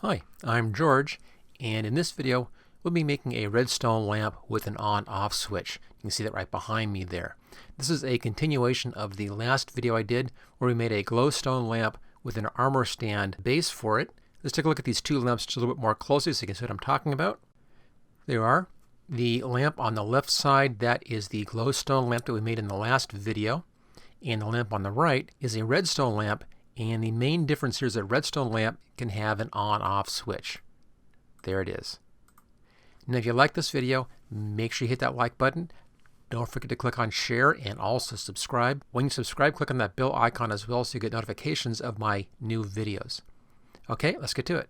Hi, I'm George, and in this video we'll be making a redstone lamp with an on-off switch. You can see that right behind me there. This is a continuation of the last video I did where we made a glowstone lamp with an armor stand base for it. Let's take a look at these two lamps just a little bit more closely so you can see what I'm talking about. There you are. The lamp on the left side, that is the glowstone lamp that we made in the last video. And the lamp on the right is a redstone lamp. And the main difference here is that a redstone lamp can have an on-off switch. There it is. Now if you like this video, make sure you hit that like button. Don't forget to click on share and also subscribe. When you subscribe, click on that bell icon as well so you get notifications of my new videos. Okay, let's get to it.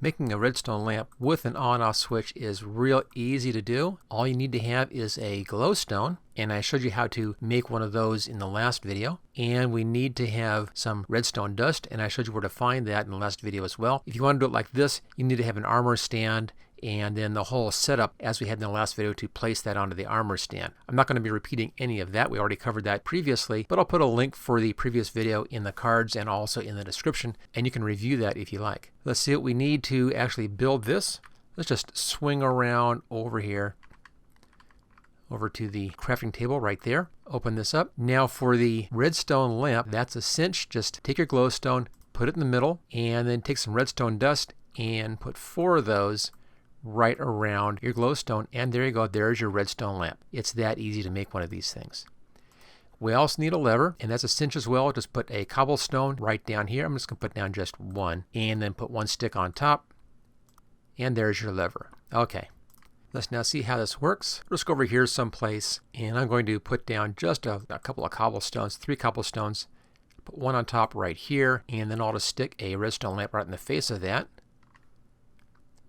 Making a redstone lamp with an on-off switch is real easy to do. All you need to have is a glowstone, and I showed you how to make one of those in the last video. And we need to have some redstone dust, and I showed you where to find that in the last video as well. If you want to do it like this, you need to have an armor stand and then the whole setup as we had in the last video to place that onto the armor stand. I'm not going to be repeating any of that. We already covered that previously, but I'll put a link for the previous video in the cards and also in the description, and you can review that if you like. Let's see what we need to actually build this. Let's just swing around over here, over to the crafting table right there. Open this up. Now for the redstone lamp, that's a cinch. Just take your glowstone, put it in the middle, and then take some redstone dust and put 4 of those right around your glowstone, and there you go, there's your redstone lamp. It's that easy to make one of these things. We also need a lever, and that's a cinch as well. Just put a cobblestone right down here. I'm just going to put down just 1, and then put 1 stick on top, and there's your lever. Okay, let's now see how this works. Let's go over here someplace, and I'm going to put down just a couple of cobblestones, 3 cobblestones, put 1 on top right here, and then I'll just stick a redstone lamp right in the face of that.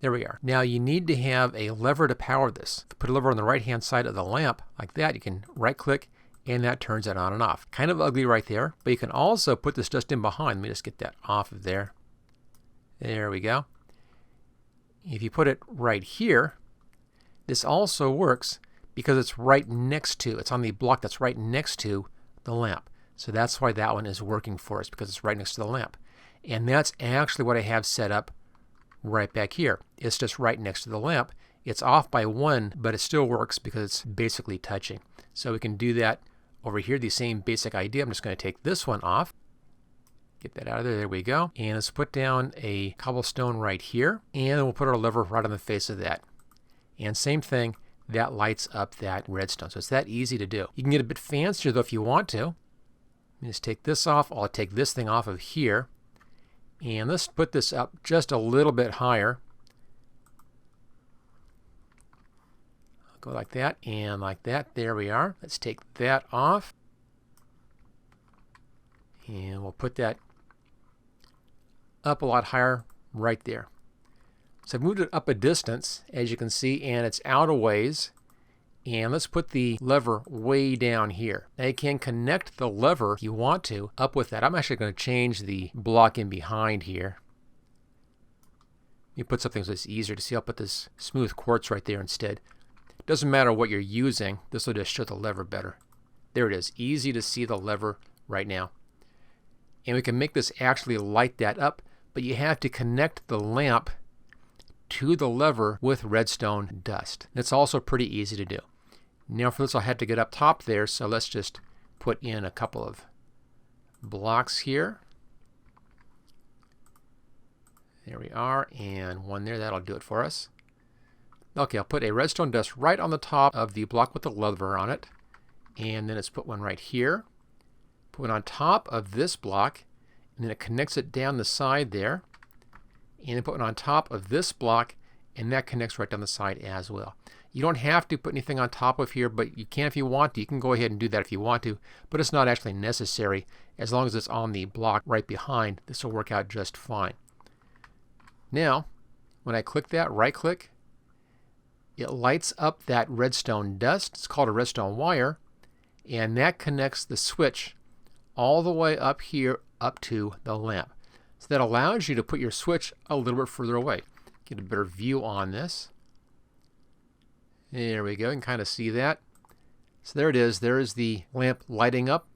There we are. Now you need to have a lever to power this. If you put a lever on the right hand side of the lamp like that, you can right click and that turns it on and off. Kind of ugly right there, but you can also put this just in behind. Let me just get that off of there. There we go. If you put it right here, this also works because it's right next to, it's on the block that's right next to the lamp. So that's why that one is working for us, because it's right next to the lamp. And that's actually what I have set up right back here. It's just right next to the lamp. It's off by 1, but it still works because it's basically touching. So we can do that over here, the same basic idea. I'm just going to take this one off. Get that out of there. There we go. And let's put down a cobblestone right here. And we'll put our lever right on the face of that. And same thing, that lights up that redstone. So it's that easy to do. You can get a bit fancier though if you want to. Let me just take this off. I'll take this thing off of here. And let's put this up just a little bit higher. I'll go like that and like that. There we are. Let's take that off. And we'll put that up a lot higher right there. So I've moved it up a distance, as you can see, and it's out a ways. And let's put the lever way down here. Now you can connect the lever if you want to up with that. I'm actually going to change the block in behind here. You put something so it's easier to see. I'll put this smooth quartz right there instead. It doesn't matter what you're using. This will just show the lever better. There it is. Easy to see the lever right now. And we can make this actually light that up, but you have to connect the lamp to the lever with redstone dust. It's also pretty easy to do. Now for this I'll have to get up top there, so let's just put in a couple of blocks here. There we are, and 1 there. That'll do it for us. Okay, I'll put a redstone dust right on the top of the block with the lever on it, and then let's put 1 right here. Put 1 on top of this block, and then it connects it down the side there, and then put 1 on top of this block, and that connects right down the side as well. You don't have to put anything on top of here, but you can if you want to. You can go ahead and do that if you want to, but it's not actually necessary. As long as it's on the block right behind, this will work out just fine. Now, when I click that, right click, it lights up that redstone dust. It's called a redstone wire, and that connects the switch all the way up here up to the lamp. So that allows you to put your switch a little bit further away. Get a better view on this. There we go. You can kind of see that. So there it is. There is the lamp lighting up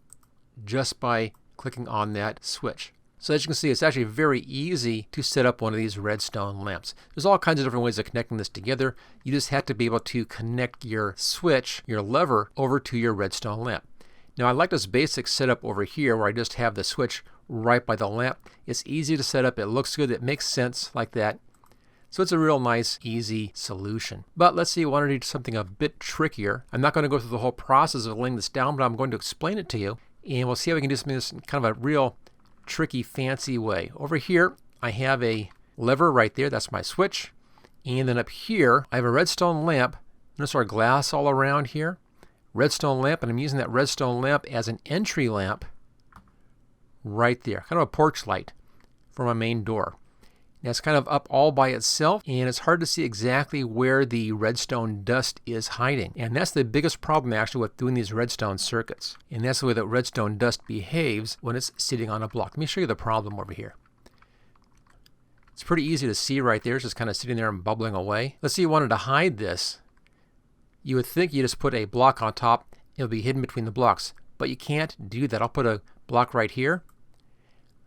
just by clicking on that switch. So as you can see, it's actually very easy to set up one of these redstone lamps. There's all kinds of different ways of connecting this together. You just have to be able to connect your switch, your lever, over to your redstone lamp. Now I like this basic setup over here where I just have the switch right by the lamp. It's easy to set up, it looks good, it makes sense like that. So it's a real nice, easy solution. But let's see, I want to do something a bit trickier. I'm not going to go through the whole process of laying this down, but I'm going to explain it to you. And we'll see how we can do something that's kind of a real tricky, fancy way. Over here, I have a lever right there. That's my switch. And then up here, I have a redstone lamp. Notice our glass all around here. Redstone lamp, and I'm using that redstone lamp as an entry lamp right there. Kind of a porch light for my main door. Now it's kind of up all by itself, and it's hard to see exactly where the redstone dust is hiding. And that's the biggest problem actually with doing these redstone circuits. And that's the way that redstone dust behaves when it's sitting on a block. Let me show you the problem over here. It's pretty easy to see right there. It's just kind of sitting there and bubbling away. Let's say you wanted to hide this. You would think you just put a block on top, it'll be hidden between the blocks. But you can't do that. I'll put a block right here.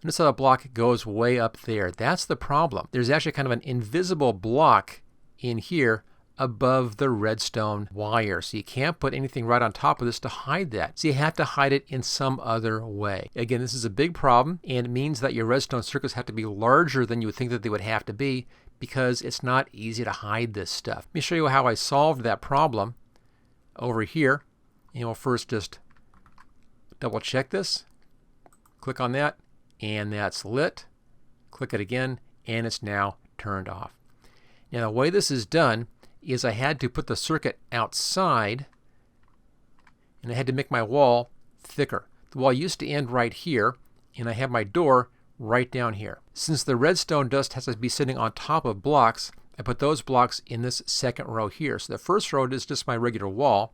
Notice how the block goes way up there. That's the problem. There's actually kind of an invisible block in here above the redstone wire. So you can't put anything right on top of this to hide that. So you have to hide it in some other way. Again, this is a big problem, and it means that your redstone circuits have to be larger than you would think that they would have to be because it's not easy to hide this stuff. Let me show you how I solved that problem over here. And we'll first just double check this. Click on that. And that's lit. Click it again, and it's now turned off. Now the way this is done is I had to put the circuit outside, and I had to make my wall thicker. The wall used to end right here, and I have my door right down here. Since the redstone dust has to be sitting on top of blocks, I put those blocks in this second row here. So the first row is just my regular wall,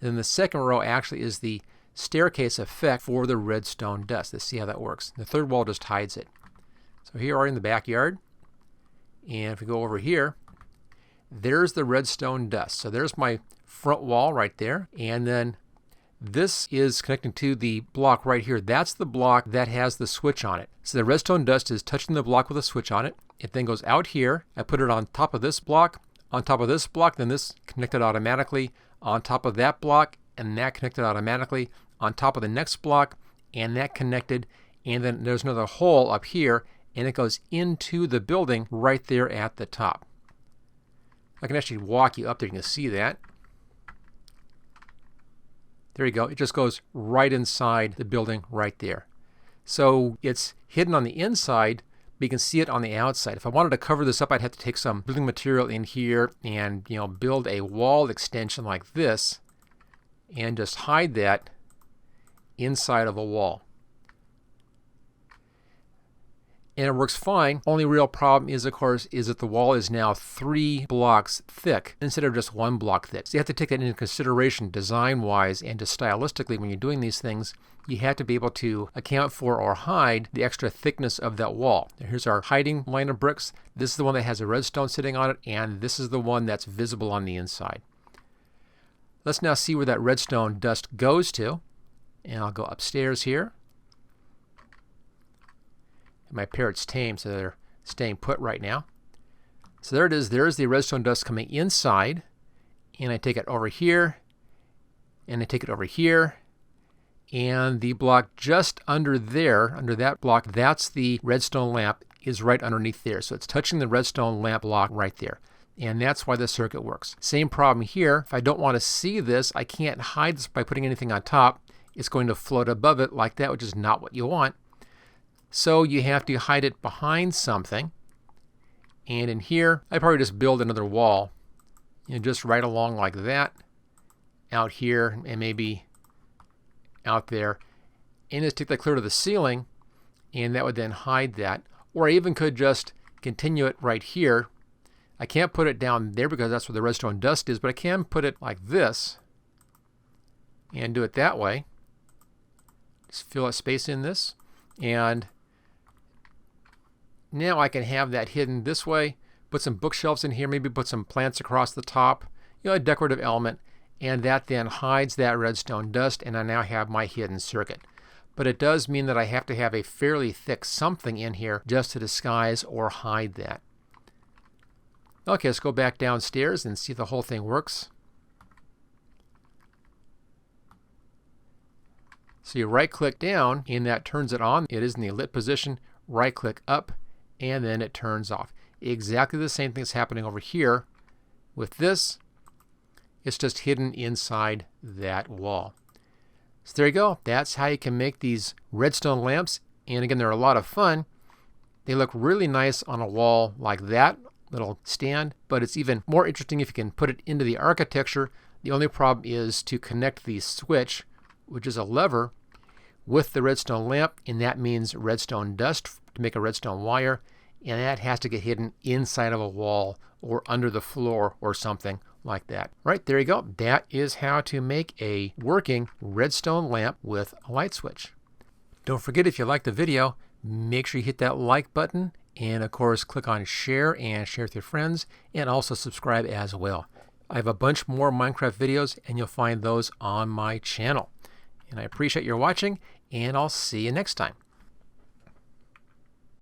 and then the second row actually is the staircase effect for the redstone dust. Let's see how that works. The third wall just hides it. So here we are in the backyard, and if we go over here, there's the redstone dust. So there's my front wall right there, and then this is connecting to the block right here. That's the block that has the switch on it. So the redstone dust is touching the block with a switch on it. It then goes out here. I put it on top of this block, then this connected automatically on top of that block, and that connected automatically on top of the next block, and that connected, and then there's another hole up here, and it goes into the building right there at the top. I can actually walk you up there, you can see that. There you go, it just goes right inside the building right there. So it's hidden on the inside, but you can see it on the outside. If I wanted to cover this up, I'd have to take some building material in here and build a wall extension like this and just hide that inside of a wall. And it works fine. Only real problem is, of course, is that the wall is now 3 blocks thick instead of just 1 block thick. So you have to take that into consideration design-wise and just stylistically when you're doing these things. You have to be able to account for or hide the extra thickness of that wall. Here's our hiding line of bricks. This is the one that has a redstone sitting on it, and this is the one that's visible on the inside. Let's now see where that redstone dust goes to. And I'll go upstairs here. My parrot's tame, so they're staying put right now. So there it is. There's the redstone dust coming inside. And I take it over here. And I take it over here. And the block just under there, under that block, that's the redstone lamp, is right underneath there. So it's touching the redstone lamp block right there. And that's why the circuit works. Same problem here. If I don't want to see this, I can't hide this by putting anything on top. It's going to float above it like that, which is not what you want. So you have to hide it behind something. And in here, I probably just build another wall. Just right along like that. Out here, and maybe out there. And just take that clear to the ceiling, and that would then hide that. Or I even could just continue it right here. I can't put it down there because that's where the redstone dust is, but I can put it like this and do it that way. Just fill a space in this, and now I can have that hidden this way, put some bookshelves in here, maybe put some plants across the top, a decorative element, and that then hides that redstone dust, and I now have my hidden circuit. but it does mean that I have to have a fairly thick something in here just to disguise or hide that. Okay, let's go back downstairs and see if the whole thing works. So you right click down and that turns it on. It is in the lit position. Right click up and then it turns off. Exactly the same thing that's happening over here. With this, it's just hidden inside that wall. So there you go. That's how you can make these redstone lamps. And again, they're a lot of fun. They look really nice on a wall like that little stand, but it's even more interesting if you can put it into the architecture. The only problem is to connect the switch, which is a lever, with the redstone lamp, and that means redstone dust to make a redstone wire, and that has to get hidden inside of a wall or under the floor or something like that. Right, there you go. That is how to make a working redstone lamp with a light switch. Don't forget, if you liked the video, make sure you hit that like button, and of course click on share and share with your friends, and also subscribe as well. I have a bunch more Minecraft videos and you'll find those on my channel. And I appreciate your watching, and I'll see you next time.